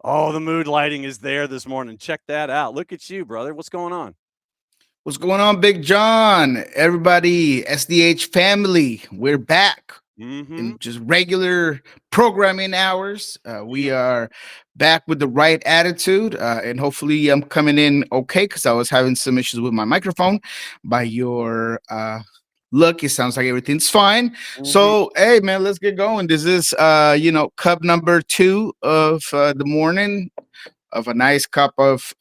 Oh, the mood lighting is there this morning. Check that out. Look at you, brother. What's going on? What's going on, Big John? Everybody, SDH family, we're back Mm-hmm. in just regular programming hours. We Yep. are back with the right attitude, and hopefully, I'm coming in okay because I was having some issues with my microphone. By your look, it sounds like everything's fine. Mm-hmm. So, hey, man, let's get going. This is, cup number 2 of the morning of a nice cup of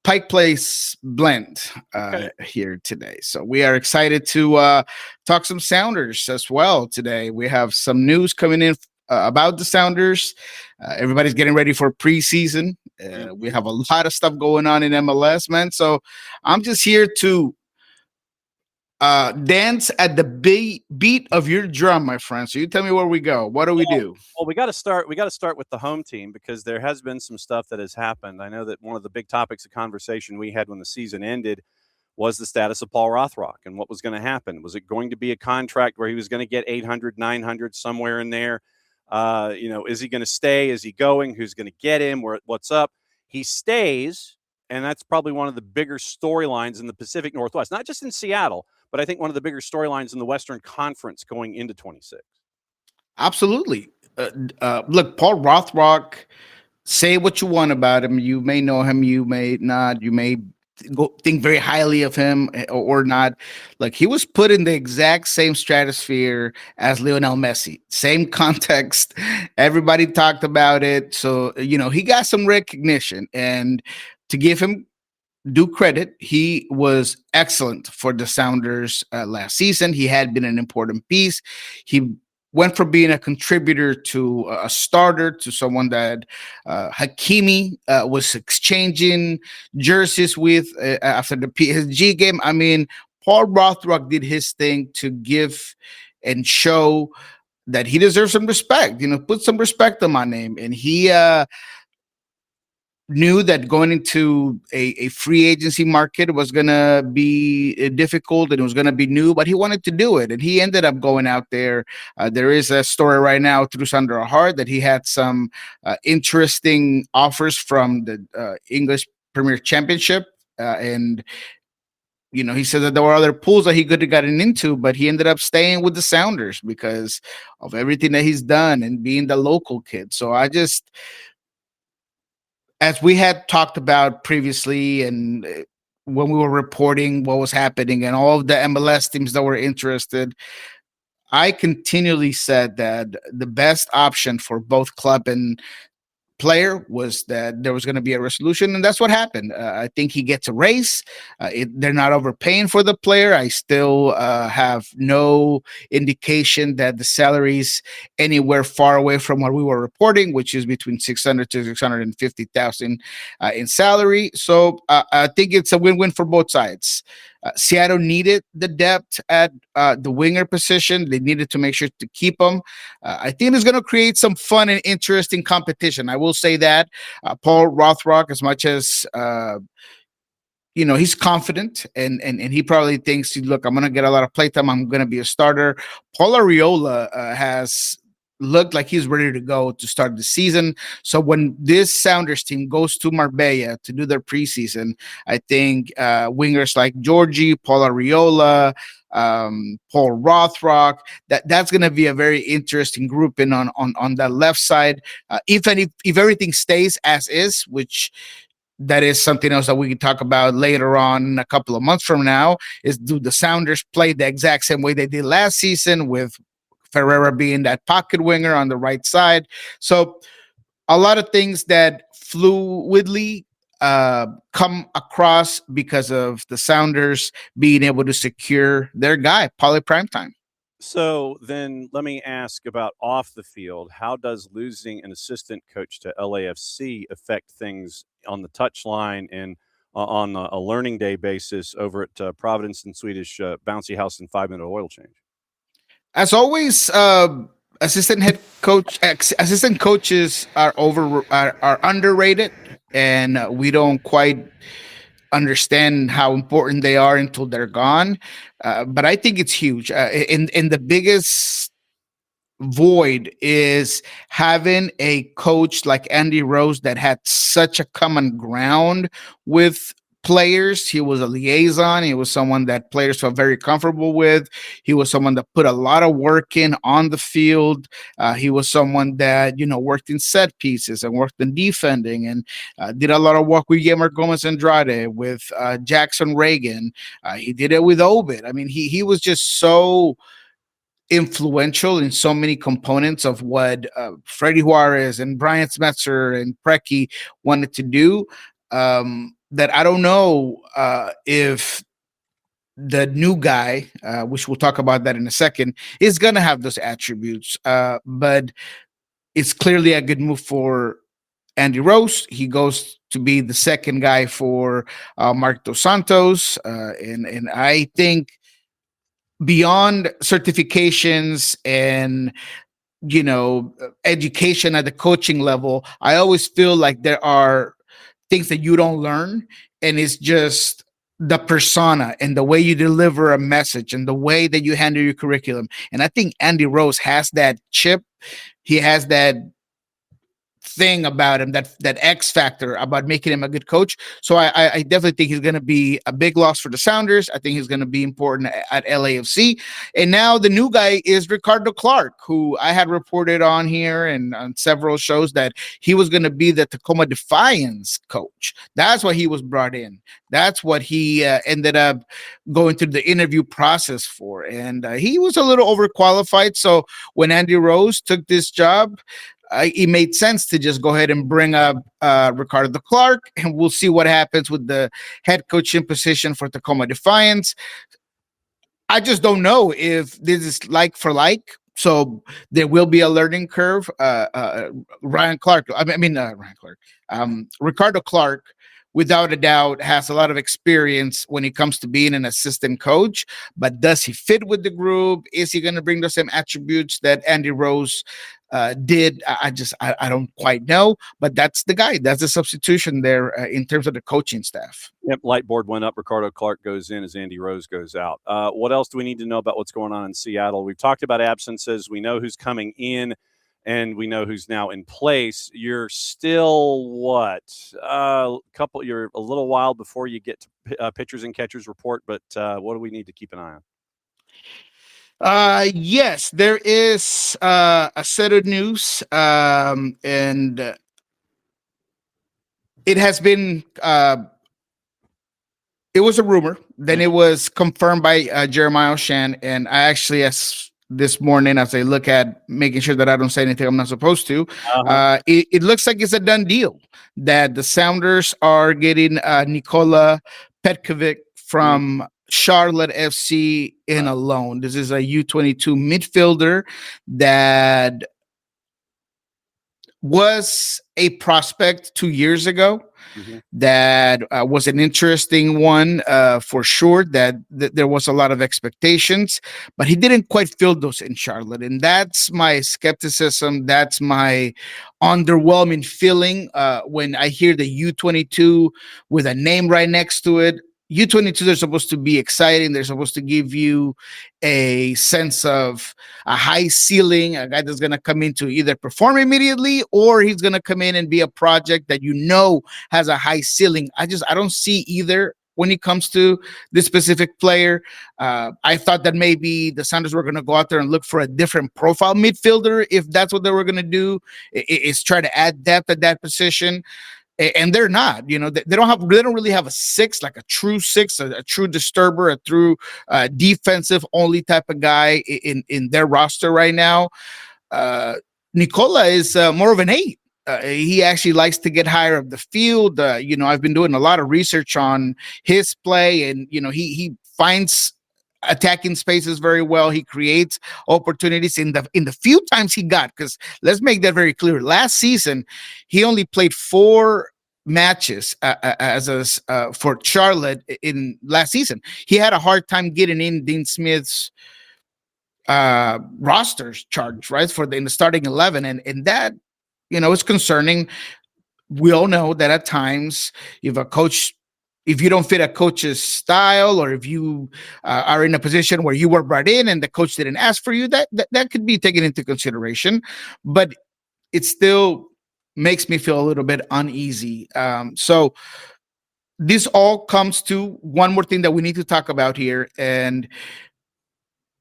Pike Place blend Okay. here today. So we are excited to talk some Sounders as well today. We have some news coming in about the Sounders. Everybody's getting ready for preseason. We Mm-hmm. have a lot of stuff going on in MLS, man. So I'm just here to dance at the beat of your drum, my friend. So you tell me where we go. What do we Well, do? well, we got to start. We got to start with the home team because there has been some stuff that has happened. I know that one of the big topics of conversation we had when the season ended was the status of Paul Rothrock and what was going to happen. Was it going to be a contract where he was going to get 800, 900 somewhere in there? Is he going to stay? Is he going? Who's going to get him? What's up? He stays, and that's probably one of the bigger storylines in the Pacific Northwest, not just in Seattle, but I think one of the bigger storylines in the Western Conference going into 26. Absolutely. Look, Paul Rothrock, say what you want about him. You may know him, you may not. You may think very highly of him or not. Like, he was put in the exact same stratosphere as Lionel Messi, same context. Everybody talked about it. So, he got some recognition. And to give him due credit, he was excellent for the Sounders last season. He had been an important piece. He went from being a contributor to a starter to someone that Hakimi was exchanging jerseys with after the PSG game. I mean, Paul Rothrock did his thing to give and show that he deserves some respect. Put some respect on my name, and he knew that going into a free agency market was going to be difficult and it was going to be new, but he wanted to do it. And he ended up going out there. There is a story right now through Sandro Hart that he had some interesting offers from the English Premier Championship. And he said that there were other pools that he could have gotten into, but he ended up staying with the Sounders because of everything that he's done and being the local kid. So I just, as we had talked about previously, and when we were reporting what was happening and all of the MLS teams that were interested, I continually said that the best option for both club and player was that there was going to be a resolution, and that's what happened. I think he gets a raise. They're not overpaying for the player. I still have no indication that the salaries anywhere far away from what we were reporting, which is between 600 to 650,000 in salary. So I think it's a win-win for both sides. Seattle needed the depth at the winger position. They needed to make sure to keep them. I think it's going to create some fun and interesting competition. I will say that Paul Rothrock, as much as he's confident and he probably thinks, look, I'm going to get a lot of playtime. I'm going to be a starter. Paul Arriola has looked like he's ready to go to start the season. So when this Sounders team goes to Marbella to do their preseason, I think wingers like Georgie, Paul Arriola, Paul Rothrock, that's going to be a very interesting grouping on that left side. If everything stays as is, which that is something else that we can talk about later on a couple of months from now, is do the Sounders play the exact same way they did last season with Ferreira being that pocket winger on the right side? So a lot of things that fluidly come across because of the Sounders being able to secure their guy, Paulie Primetime. So then let me ask about off the field. How does losing an assistant coach to LAFC affect things on the touchline and on a learning day basis over at Providence and Swedish Bouncy House and 5 minute oil change? As always, assistant coaches are underrated, and we don't quite understand how important they are until they're gone. But I think it's huge. In the biggest void is having a coach like Andy Rose that had such a common ground with players. He was a liaison. He was someone that players felt very comfortable with. He was someone that put a lot of work in on the field. He was someone that, worked in set pieces and worked in defending and did a lot of work with Guillermo Gomez Andrade, with Jackson Reagan. He did it with Obed. I mean, he was just so influential in so many components of what Freddie Juarez and Brian Smetzer and Preki wanted to do, that I don't know if the new guy, which we'll talk about that in a second, is going to have those attributes. But it's clearly a good move for Andy Rose. He goes to be the second guy for Mark Dos Santos. And I think beyond certifications and education at the coaching level, I always feel like there are things that you don't learn, and it's just the persona and the way you deliver a message and the way that you handle your curriculum. And I think Andy Rose has that chip. He has that thing about him, that X factor about making him a good coach. So I definitely think he's going to be a big loss for the Sounders. I think he's going to be important at LAFC. And now the new guy is Ricardo Clark, who I had reported on here and on several shows that he was going to be the Tacoma Defiance coach. That's why he was brought in. That's what he ended up going through the interview process for. And he was a little overqualified. So when Andy Rose took this job, it made sense to just go ahead and bring up Ricardo Clark, and we'll see what happens with the head coaching position for Tacoma Defiance. I just don't know if this is like for like. So there will be a learning curve. Ricardo Clark, without a doubt, has a lot of experience when it comes to being an assistant coach. But does he fit with the group? Is he going to bring the same attributes that Andy Rose did? I don't quite know. But that's the guy. That's the substitution there in terms of the coaching staff. Yep, light board went up. Ricardo Clark goes in as Andy Rose goes out. What else do we need to know about what's going on in Seattle? We've talked about absences. We know who's coming in, and we know who's now in place. You're still you're a little while before you get to pitchers and catchers report, but what do we need to keep an eye on? Yes, there is a set of news, and it has been it was a rumor, then it was confirmed by Jeremiah Oshan, and I actually this morning, as I look at making sure that I don't say anything I'm not supposed to, it looks like it's a done deal that the Sounders are getting Nikola Petkovic from Charlotte FC in a loan. This is a U22 midfielder that was a prospect 2 years ago. That was an interesting one for sure, that there was a lot of expectations, but he didn't quite fill those in Charlotte. And that's my skepticism. That's my underwhelming feeling when I hear the U22 with a name right next to it. U22s are supposed to be exciting. They're supposed to give you a sense of a high ceiling, a guy that's going to come in to either perform immediately or he's going to come in and be a project that has a high ceiling. I don't see either when it comes to this specific player. I thought that maybe the Sounders were going to go out there and look for a different profile midfielder if that's what they were going to do, is try to add depth at that position. And they're not, they don't really have a six, like a true six, a true disturber, a true defensive only type of guy in their roster right now. Nicola is more of an 8. He actually likes to get higher up the field. I've been doing a lot of research on his play, and he finds attacking spaces very well. He creates opportunities in the few times he got, because let's make that very clear. Last season, he only played 4 matches for Charlotte in last season. He had a hard time getting in Dean Smith's rosters charge, right, in the starting 11, and that it's concerning. We all know that at times, if a coach if you don't fit a coach's style, or if you are in a position where you were brought in and the coach didn't ask for you, that could be taken into consideration. But it still makes me feel a little bit uneasy. So this all comes to one more thing that we need to talk about here, and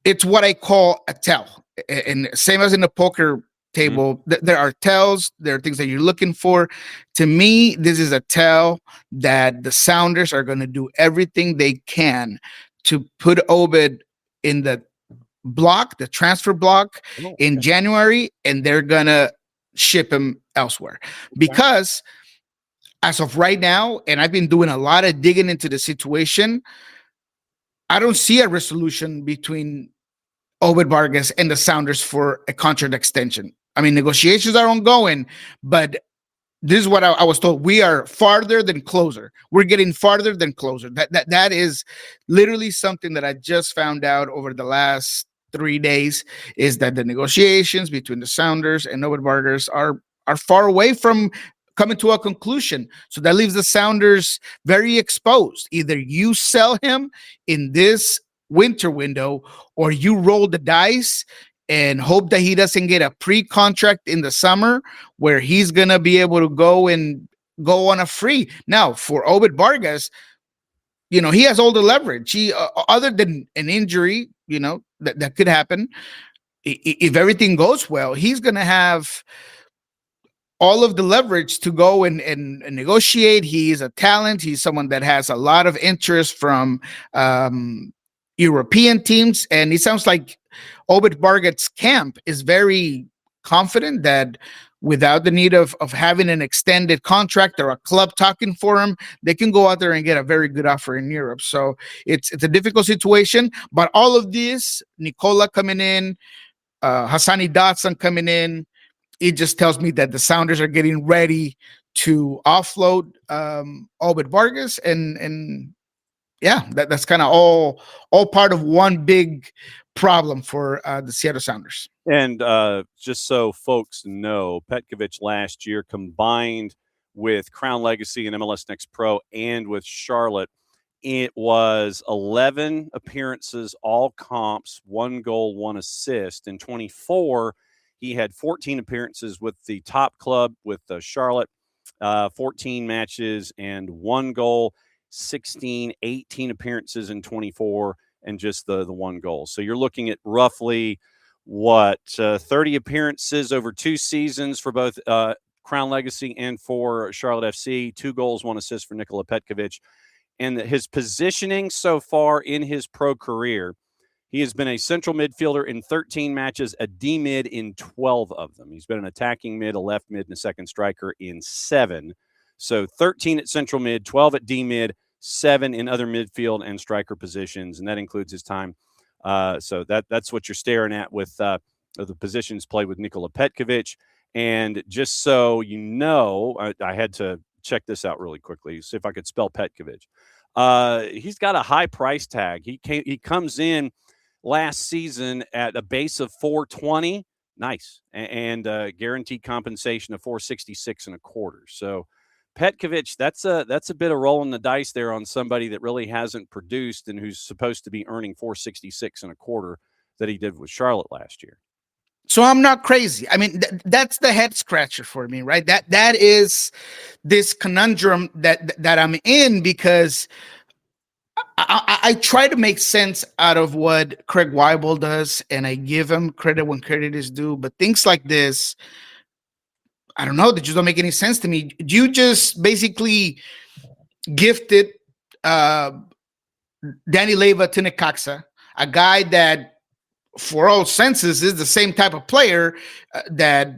it's what I call a tell. And same as in the poker table, there are tells, there are things that you're looking for. To me, this is a tell that the Sounders are going to do everything they can to put Obed in the block, the transfer block in January, and they're going to ship him elsewhere. Because as of right now, and I've been doing a lot of digging into the situation, I don't see a resolution between Obed Vargas and the Sounders for a contract extension. I mean, negotiations are ongoing, but this is what I was told. We are farther than closer. We're getting farther than closer. That is literally something that I just found out over the last 3 days, is that the negotiations between the Sounders and Obed Vargas are far away from coming to a conclusion. So that leaves the Sounders very exposed. Either you sell him in this winter window, or you roll the dice and hope that he doesn't get a pre-contract in the summer where he's going to be able to go on a free. Now, for Obed Vargas, he has all the leverage. He, other than an injury, that could happen. If everything goes well, he's going to have all of the leverage to go and negotiate. He's a talent. He's someone that has a lot of interest from European teams. And it sounds like Obed Vargas' camp is very confident that without the need of having an extended contract or a club talking for him, they can go out there and get a very good offer in Europe. So it's a difficult situation. But all of this, Nicola coming in, Hassani Dotson coming in, it just tells me that the Sounders are getting ready to offload Obed Vargas, and yeah, that's kind of all part of one big problem for the Seattle Sounders. And just so folks know, Petkovic last year, combined with Crown Legacy and MLS Next Pro and with Charlotte, it was 11 appearances, all comps, 1 goal, 1 assist. In 24, he had 14 appearances with the top club with Charlotte, 14 matches and 1 goal, 18 appearances in 24, and just the 1 goal. So you're looking at roughly 30 appearances over 2 seasons for both Crown Legacy and for Charlotte FC, 2 goals, 1 assist for Nikola Petkovic. And his positioning so far in his pro career, he has been a central midfielder in 13 matches, a D mid in 12 of them. He's been an attacking mid, a left mid, and a second striker in 7. So 13 at central mid, 12 at D mid, 7 in other midfield and striker positions, and that includes his time. So that's what you're staring at with the positions played with Nikola Petkovic. And just so you know, I had to check this out really quickly, see if I could spell Petkovic. He's got a high price tag. He comes in last season at a base of $420, nice, and guaranteed compensation of $466.25. So Petkovic, that's a bit of rolling the dice there on somebody that really hasn't produced and who's supposed to be earning $466.25 that he did with Charlotte last year. So I'm not crazy. I mean, that's the head scratcher for me, right? That is this conundrum that I'm in, because I try to make sense out of what Craig Weibel does, and I give him credit when credit is due. But things like this, I don't know, they just don't make any sense to me. You just basically gifted Danny Leyva to Necaxa, a guy that, for all senses, is the same type of player that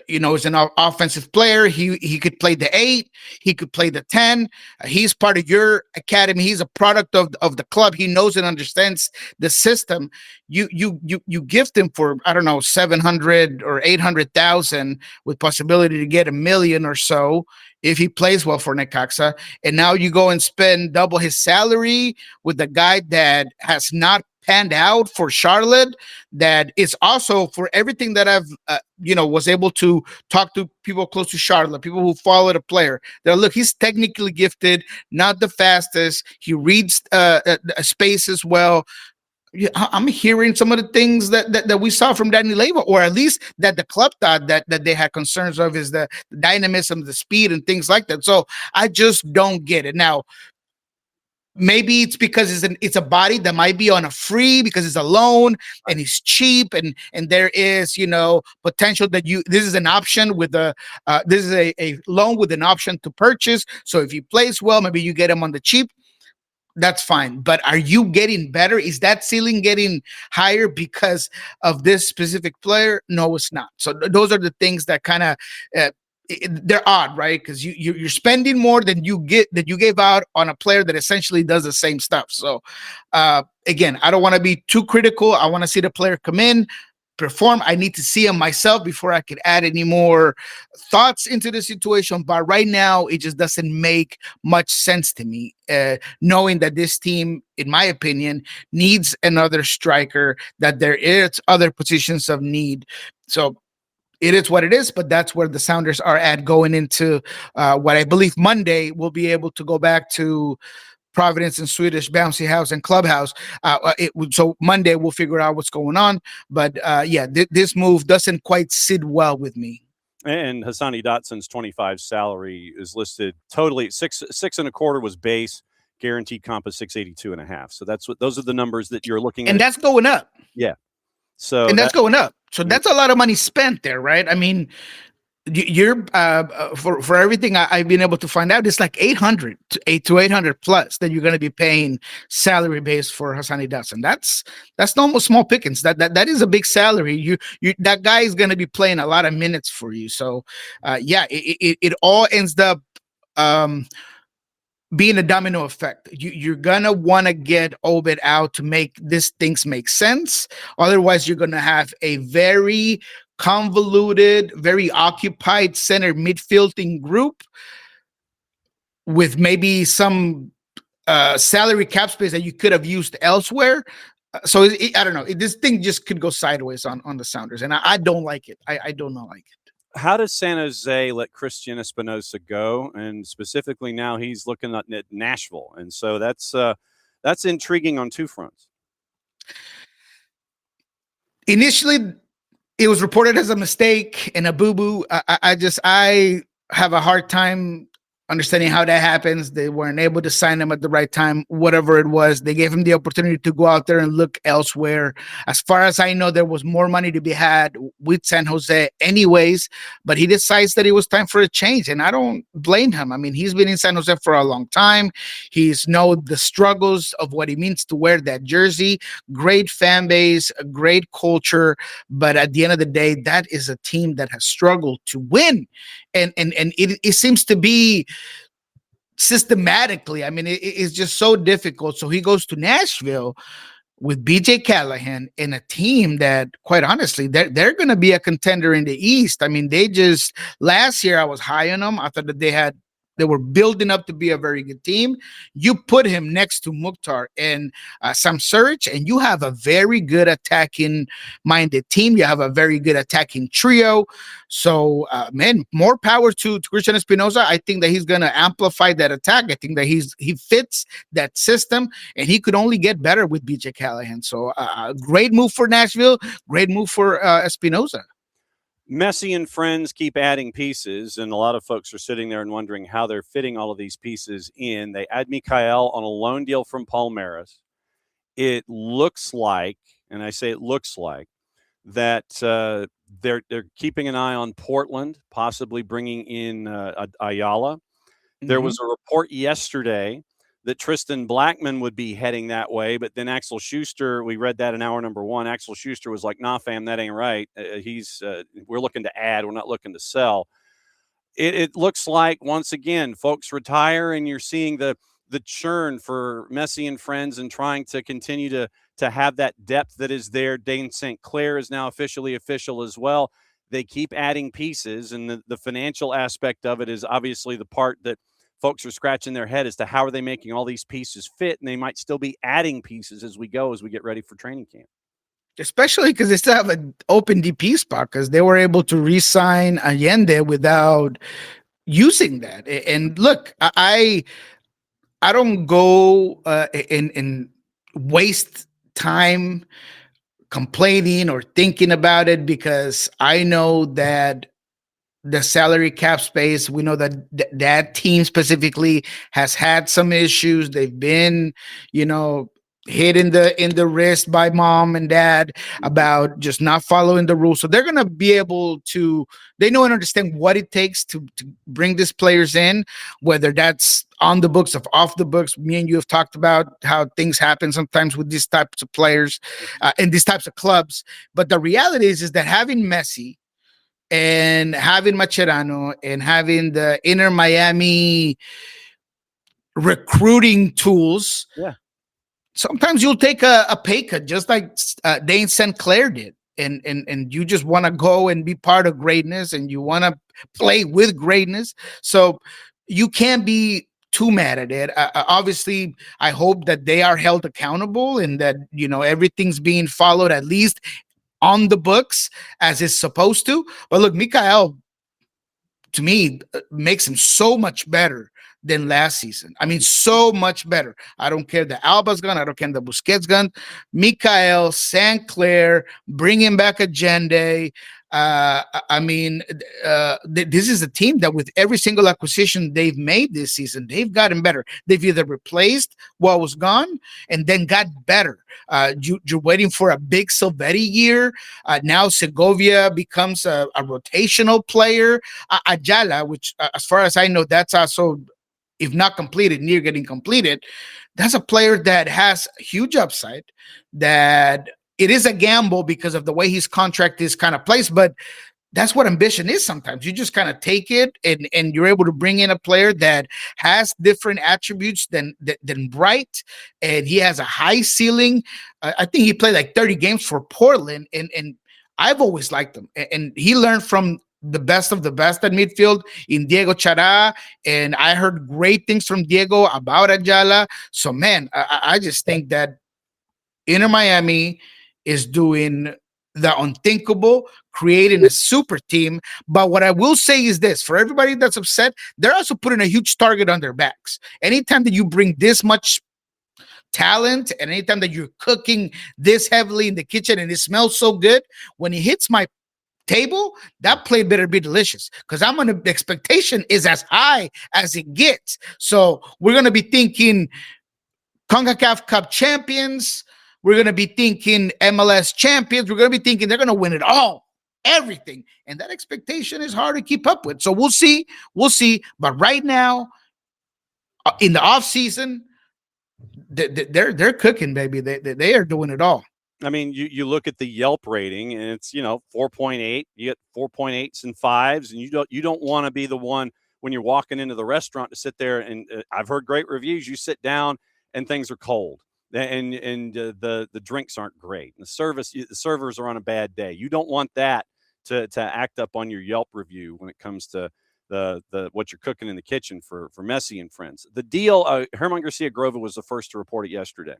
is an offensive player. He could play the 8, he could play the 10. He's part of your academy. He's a product of the club. He knows and understands the system. You gift him for, I don't know, 700 or 800,000 with possibility to get $1 million or so if he plays well for Necaxa. And now you go and spend double his salary with a guy that has not panned out for Charlotte, that it's also for everything that I've was able to talk to people close to Charlotte, people who follow the player. That look, he's technically gifted, not the fastest. He reads space as well. I'm hearing some of the things that we saw from Danny Leyva, or at least that the club thought that they had concerns of, is the dynamism, the speed, and things like that. So I just don't get it. Now, maybe it's because it's a body that might be on a free because it's a loan and it's cheap, and there is potential that this is an option with this is a loan with an option to purchase. So if he plays well, maybe you get him on the cheap. That's fine. But are you getting better? Is that ceiling getting higher because of this specific player? No, it's not. So those are the things that kind of they're odd, right? Because you're spending more than you gave out on a player that essentially does the same stuff. So again, I don't want to be too critical. I want to see the player come in, perform. I need to see him myself before I could add any more thoughts into the situation. But right now, it just doesn't make much sense to me, knowing that this team, in my opinion, needs another striker, that there is other positions of need. So it is what it is, but that's where the Sounders are at going into what I believe Monday. We'll be able to go back to Providence and Swedish Bouncy House and Clubhouse. So Monday we'll figure out what's going on. But this move doesn't quite sit well with me. And Hassani Dotson's 25 salary is listed totally six and a quarter was base, guaranteed comp is 682.5. So those are the numbers that you're looking at. And that's going up. Yeah. So that's going up. So that's a lot of money spent there, right? I mean, you're for everything I've been able to find out, it's like 800 to 800 plus that you're going to be paying salary base for Hassani Dotson. That's almost small pickings. That is a big salary. You that guy is going to be playing a lot of minutes for you. So it all ends up being a domino effect. You're gonna want to get Obed out to make things make sense. Otherwise, you're gonna have a very convoluted, very occupied center midfielding group with maybe some salary cap space that you could have used elsewhere. So I don't know. This thing just could go sideways on the Sounders, and I don't like it. I do not like it. How does San Jose let Christian Espinosa go? And specifically now he's looking at Nashville. And so that's intriguing on two fronts. Initially, it was reported as a mistake and a boo-boo. I have a hard time understanding how that happens. They weren't able to sign him at the right time, whatever it was. They gave him the opportunity to go out there and look elsewhere. As far as I know, there was more money to be had with San Jose anyways, but he decides that it was time for a change, and I don't blame him. I mean, he's been in San Jose for a long time. He's known the struggles of what it means to wear that jersey. Great fan base, a great culture, but at the end of the day, that is a team that has struggled to win. And it seems to be systematically. I mean, it's just so difficult. So he goes to Nashville with BJ Callahan in a team that, quite honestly, they're going to be a contender in the East. I mean, last year I was high on them. I thought that they were building up to be a very good team. You put him next to Mukhtar and Sam Suric, and you have a very good attacking-minded team. You have a very good attacking trio. So, man, more power to Christian Espinosa. I think that he's going to amplify that attack. I think that he fits that system, and he could only get better with BJ Callahan. So, great move for Nashville. Great move for Espinosa. Messi and friends keep adding pieces, and a lot of folks are sitting there and wondering how they're fitting all of these pieces in. They add Mikael on a loan deal from Palmeiras. It looks like, and I say it looks like, that they're keeping an eye on Portland, possibly bringing in Ayala. Mm-hmm. There was a report yesterday that Tristan Blackman would be heading that way, but then Axel Schuster, we read that in hour number one. Axel Schuster was like, "Nah, fam, that ain't right. We're looking to add, we're not looking to sell." It looks like once again, folks retire, and you're seeing the churn for Messi and friends, and trying to continue to have that depth that is there. Dane St. Clair is now officially official as well. They keep adding pieces, and the financial aspect of it is obviously the part that folks are scratching their head as to how are they making all these pieces fit, and they might still be adding pieces as we get ready for training camp. Especially because they still have an open DP spot because they were able to re-sign Allende without using that. And look, I don't go and waste time complaining or thinking about it because I know that the salary cap space, we know that that team specifically has had some issues. They've been, hit in the wrist by mom and dad about just not following the rules. So they're gonna be able to, they know and understand what it takes to bring these players in, whether that's on the books or off the books. Me and you have talked about how things happen sometimes with these types of players and these types of clubs. But the reality is that having Messi and having Mascherano and having the Inter Miami recruiting tools, sometimes you'll take a pay cut, just like Dane St. Clair did. And you just want to go and be part of greatness, and you want to play with greatness. So you can't be too mad at it. Obviously, I hope that they are held accountable and that, everything's being followed, at least on the books as it's supposed to. But look, Mikael, to me, makes him so much better than last season. I mean, so much better. I don't care the Alba's gone. I don't care the Busquets gone. Mikael, St. Clair, bringing back Agende. This is a team that with every single acquisition they've made this season, they've gotten better. They've either replaced what was gone and then got better. You're waiting for a big Silvetti year. Now Segovia becomes a rotational player. Ayala, which as far as I know, that's also, if not completed, near getting completed. That's a player that has huge upside, that it is a gamble because of the way his contract is kind of placed, but that's what ambition is sometimes. You just kind of take it and you're able to bring in a player that has different attributes than Bright, and he has a high ceiling. I think he played like 30 games for Portland, and I've always liked him. And he learned from the best of the best at midfield in Diego Chara, and I heard great things from Diego about Ayala. So, man, I just think that Inter Miami is doing the unthinkable, creating a super team. But what I will say is this, for everybody that's upset, they're also putting a huge target on their backs. Anytime that you bring this much talent and anytime that you're cooking this heavily in the kitchen and it smells so good, when it hits my table, that play better be delicious, because I'm gonna, the expectation is as high as it gets. So we're gonna be thinking CONCACAF Cup champions. We're going to be thinking MLS champions. We're going to be thinking they're going to win it all, everything. And that expectation is hard to keep up with. So we'll see. We'll see. But right now, in the offseason, they're cooking, baby. They are doing it all. I mean, you look at the Yelp rating, and it's 4.8. You get 4.8s and 5s, and you don't want to be the one when you're walking into the restaurant to sit there. And I've heard great reviews. You sit down and things are cold. And the drinks aren't great. And the servers are on a bad day. You don't want that to act up on your Yelp review when it comes to the what you're cooking in the kitchen for Messi and friends. The deal, Herman Garcia Grova was the first to report it yesterday.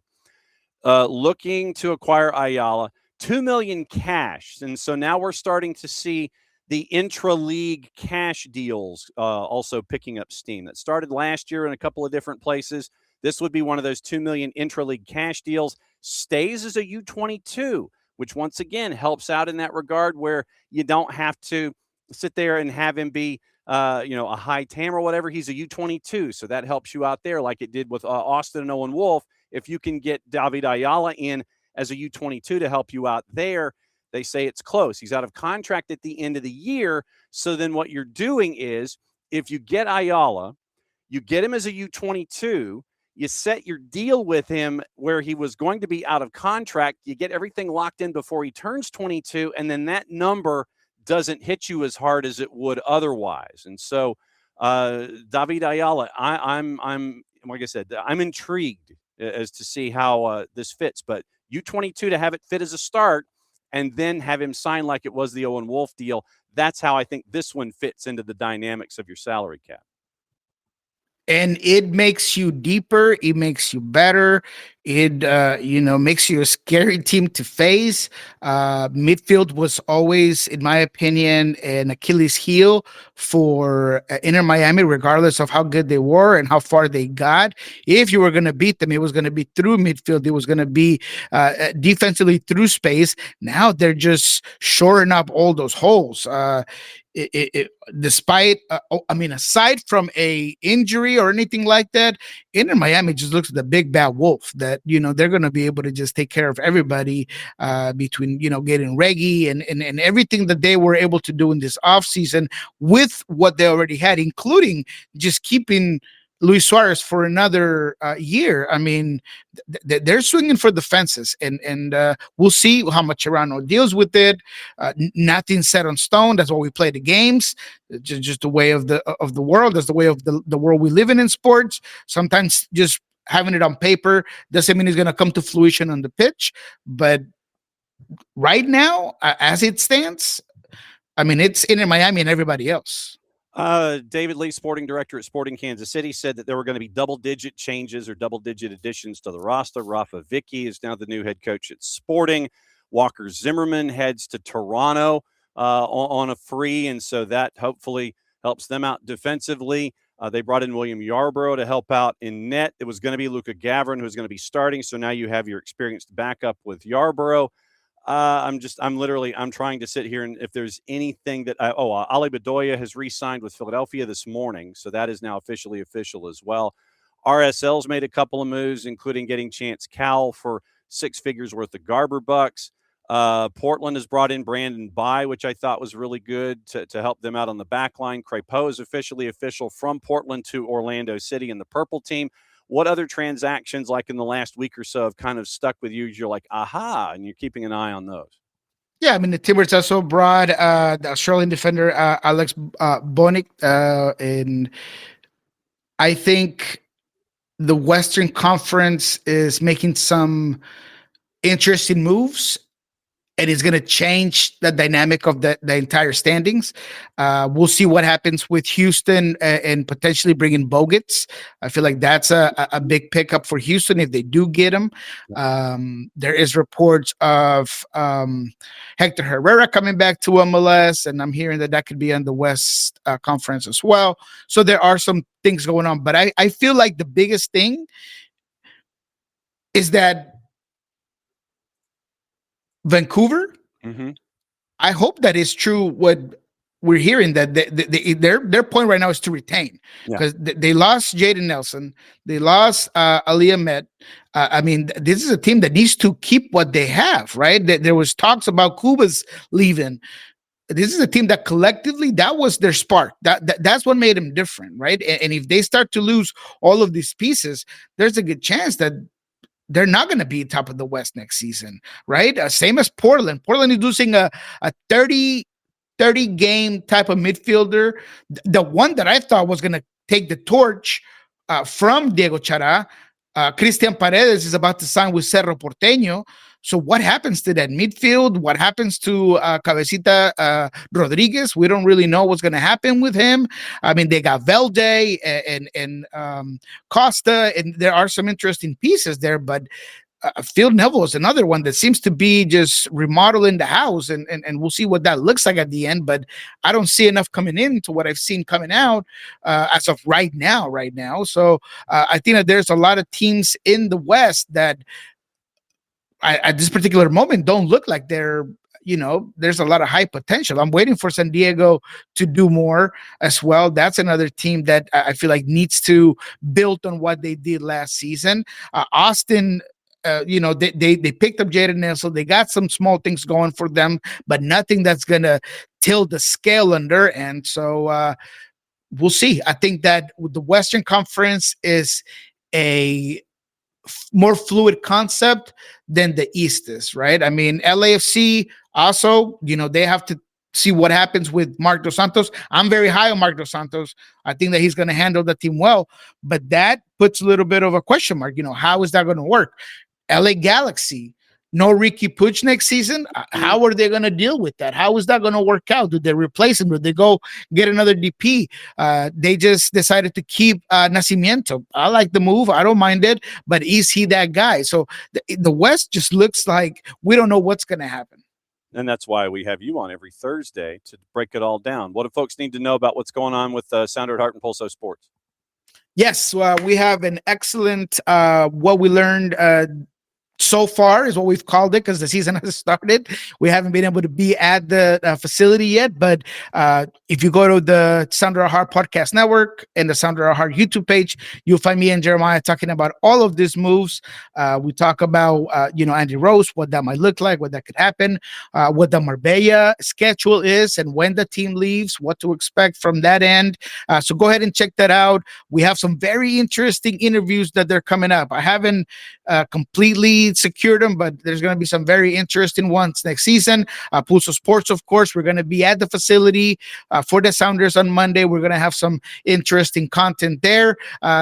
Looking to acquire Ayala, $2 million cash, and so now we're starting to see the intra-league cash deals also picking up steam. That started last year in a couple of different places. This would be one of those $2 million intra-league cash deals. Stays as a U22, which once again helps out in that regard, where you don't have to sit there and have him be, a high tam or whatever. He's a U22, so that helps you out there, like it did with Austin and Owen Wolf. If you can get David Ayala in as a U22 to help you out there, they say it's close. He's out of contract at the end of the year. So then what you're doing is, if you get Ayala, you get him as a U22. You set your deal with him where he was going to be out of contract. You get everything locked in before he turns 22, and then that number doesn't hit you as hard as it would otherwise. And so, David Ayala, I'm like I said, I'm intrigued as to see how this fits. But U22 to have it fit as a start, and then have him sign like it was the Owen Wolf deal. That's how I think this one fits into the dynamics of your salary cap. And it makes you deeper. It makes you better. It makes you a scary team to face. Midfield was always, in my opinion, an Achilles heel for Inter Miami, regardless of how good they were and how far they got. If you were going to beat them, it was going to be through midfield. It was going to be defensively through space. Now they're just shoring up all those holes. Despite, aside from a injury or anything like that, Inter Miami just looks at the big bad wolf that, they're going to be able to just take care of everybody between, getting Reggie and everything that they were able to do in this offseason with what they already had, including just keeping Luis Suarez for another year. I mean, they're swinging for the fences, and we'll see how Mascherano deals with it. Nothing set on stone. That's why we play the games. Just the way of the world. That's the way of the world we live in sports. Sometimes just having it on paper doesn't mean it's going to come to fruition on the pitch. But right now, as it stands, I mean, it's in Miami and everybody else. David Lee, sporting director at Sporting Kansas City, said that there were going to be double-digit changes or double-digit additions to the roster. Rafa Vicky is now the new head coach at Sporting. Walker Zimmerman heads to Toronto on a free, and so that hopefully helps them out defensively. They brought in William Yarbrough to help out in net. It was going to be Luka Gavrin who was going to be starting, so now you have your experienced backup with Yarbrough. I'm trying to sit here, and if there's anything that Ali Bedoya has re-signed with Philadelphia this morning, so that is now officially official as well. RSL's made a couple of moves, including getting Chance Cowell for 6 figures worth of Garber bucks. Portland has brought in Brandon Bai, which I thought was really good to help them out on the back line. Crepeau is officially official from Portland to Orlando City in the purple team. What other transactions, like in the last week or so, have kind of stuck with you? You're like, aha, and you're keeping an eye on those. Yeah, I mean, the Timbers also brought the Australian defender Alex Bonic, and I think the Western Conference is making some interesting moves, and it's going to change the dynamic of the entire standings. We'll see what happens with Houston and potentially bringing Bogut's. I feel like that's a big pickup for Houston if they do get him. There is reports of Hector Herrera coming back to MLS, and I'm hearing that could be on the West Conference as well. So there are some things going on. But I feel like the biggest thing is that Vancouver, I hope that is true what we're hearing, that their point right now is to retain, because they lost Jaden Nelson, they lost Ali Ahmed. I mean, this is a team that needs to keep what they have, right? There was talks about Cuba's leaving. This is a team that collectively, that was their spark. That's what made them different, right? And if they start to lose all of these pieces, there's a good chance that they're not going to be top of the West next season, right? Same as Portland. Portland is losing a 30 game type of midfielder. The one that I thought was going to take the torch from Diego Chara, Christian Paredes is about to sign with Cerro Porteño. So what happens to that midfield? What happens to Cabecita Rodriguez? We don't really know what's going to happen with him. I mean, they got Velde and Costa, and there are some interesting pieces there, but Phil Neville is another one that seems to be just remodeling the house, and we'll see what that looks like at the end. But I don't see enough coming in to what I've seen coming out as of right now. So I think that there's a lot of teams in the West that at this particular moment don't look like they're, there's a lot of high potential. I'm waiting for San Diego to do more as well. That's another team that I feel like needs to build on what they did last season. Austin, they picked up Jaden Nelson. They got some small things going for them, but nothing that's going to tilt the scale on their end. So we'll see. I think that the Western Conference is a more fluid concept than the East is, right? I mean, LAFC also, they have to see what happens with Marc Dos Santos. I'm very high on Marc Dos Santos. I think that he's going to handle the team well, but that puts a little bit of a question mark. How is that going to work? LA Galaxy, no Ricky Puig next season. How are they going to deal with that? How is that going to work out? Do they replace him? Do they go get another DP? They just decided to keep Nacimiento. I like the move. I don't mind it, but is he that guy? So the West just looks like we don't know what's going to happen. And that's why we have you on every Thursday to break it all down. What do folks need to know about what's going on with Sounder at Heart and Pulso Sports? Yes, we have an excellent what we learned so far is what we've called it, because the season has started. We haven't been able to be at the facility yet, but if you go to the Sounder at Heart Podcast Network and the Sounder at Heart YouTube page, you'll find me and Jeremiah talking about all of these moves. We talk about Andy Rose, what that might look like, what that could happen, what the Marbella schedule is, and when the team leaves, what to expect from that end. So go ahead and check that out. We have some very interesting interviews that they're coming up. I haven't completely secured them, but there's going to be some very interesting ones next season. Pulso Sports, of course, we're going to be at the facility for the Sounders on Monday. We're going to have some interesting content there.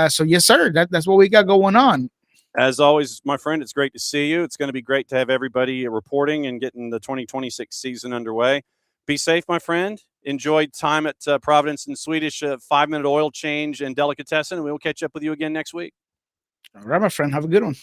So yes, sir, that's what we got going on. As always, my friend, it's great to see you. It's going to be great to have everybody reporting and getting the 2026 season underway. Be safe, my friend. Enjoy time at Providence and Swedish 5-minute oil change and delicatessen, and we will catch up with you again next week. All right, my friend. Have a good one.